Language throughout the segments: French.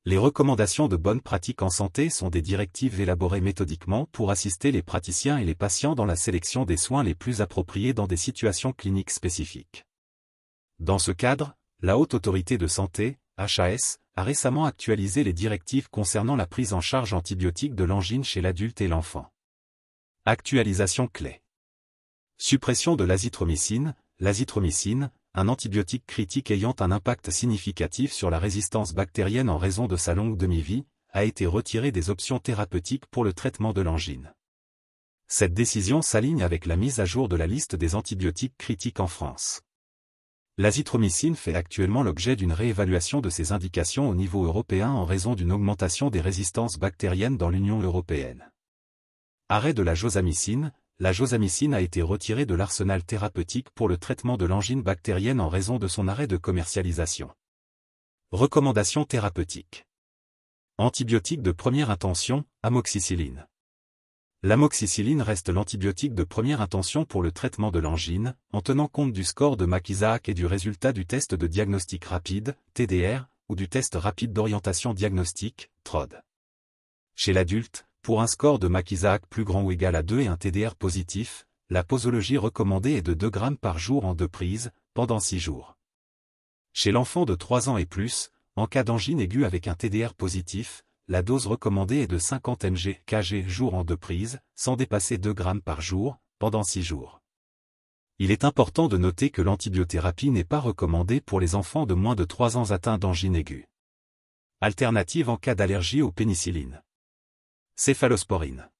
Les recommandations de bonne pratique en santé sont des directives élaborées méthodiquement pour assister les praticiens et les patients dans la sélection des soins les plus appropriés dans des situations cliniques spécifiques. Dans ce cadre, la Haute Autorité de Santé, HAS, a récemment actualisé les directives concernant la prise en charge antibiotique de l'angine chez l'adulte et l'enfant. Actualisation clé. Suppression de l'azithromycine. L'azithromycine, un antibiotique critique ayant un impact significatif sur la résistance bactérienne en raison de sa longue demi-vie, a été retirée des options thérapeutiques pour le traitement de l'angine. Cette décision s'aligne avec la mise à jour de la liste des antibiotiques critiques en France. L'azithromycine fait actuellement l'objet d'une réévaluation de ses indications au niveau européen en raison d'une augmentation des résistances bactériennes dans l'Union européenne. Arrêt de la josamycine. La josamycine a été retirée de l'arsenal thérapeutique pour le traitement de l'angine bactérienne en raison de son arrêt de commercialisation. Recommandations thérapeutiques. Antibiotique de première intention, amoxicilline. L'amoxicilline reste l'antibiotique de première intention pour le traitement de l'angine, en tenant compte du score de Mac-Isaac et du résultat du test de diagnostic rapide, TDR, ou du test rapide d'orientation diagnostique, TROD. Chez l'adulte, pour un score de Mac-Isaac plus grand ou égal à 2 et un TDR positif, la posologie recommandée est de 2 grammes par jour en 2 prises, pendant 6 jours. Chez l'enfant de 3 ans et plus, en cas d'angine aiguë avec un TDR positif, la dose recommandée est de 50 mg/kg jour en 2 prises, sans dépasser 2 grammes par jour, pendant 6 jours. Il est important de noter que l'antibiothérapie n'est pas recommandée pour les enfants de moins de 3 ans atteints d'angine aiguë. Alternative en cas d'allergie aux pénicillines. Céphalosporine.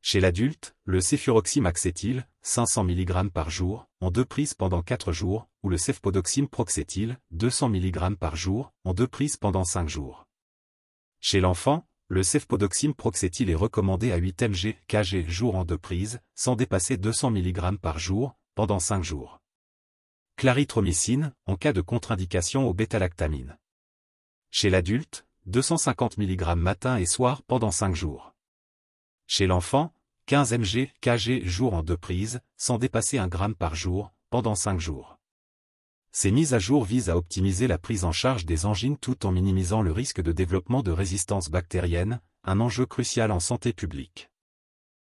Chez l'adulte, le céfuroxime-acétyl, 500 mg par jour, en 2 prises pendant 4 jours, ou le cefpodoxime-proxétyl, 200 mg par jour, en 2 prises pendant 5 jours. Chez l'enfant, le cefpodoxime-proxétyl est recommandé à 8 mg/kg jour en 2 prises, sans dépasser 200 mg par jour, pendant 5 jours. Clarithromycine, en cas de contre-indication aux bêta-lactamines. Chez l'adulte, 250 mg matin et soir pendant 5 jours. Chez l'enfant, 15 mg/kg jour en 2 prises, sans dépasser 1 g par jour, pendant 5 jours. Ces mises à jour visent à optimiser la prise en charge des angines tout en minimisant le risque de développement de résistance bactérienne, un enjeu crucial en santé publique.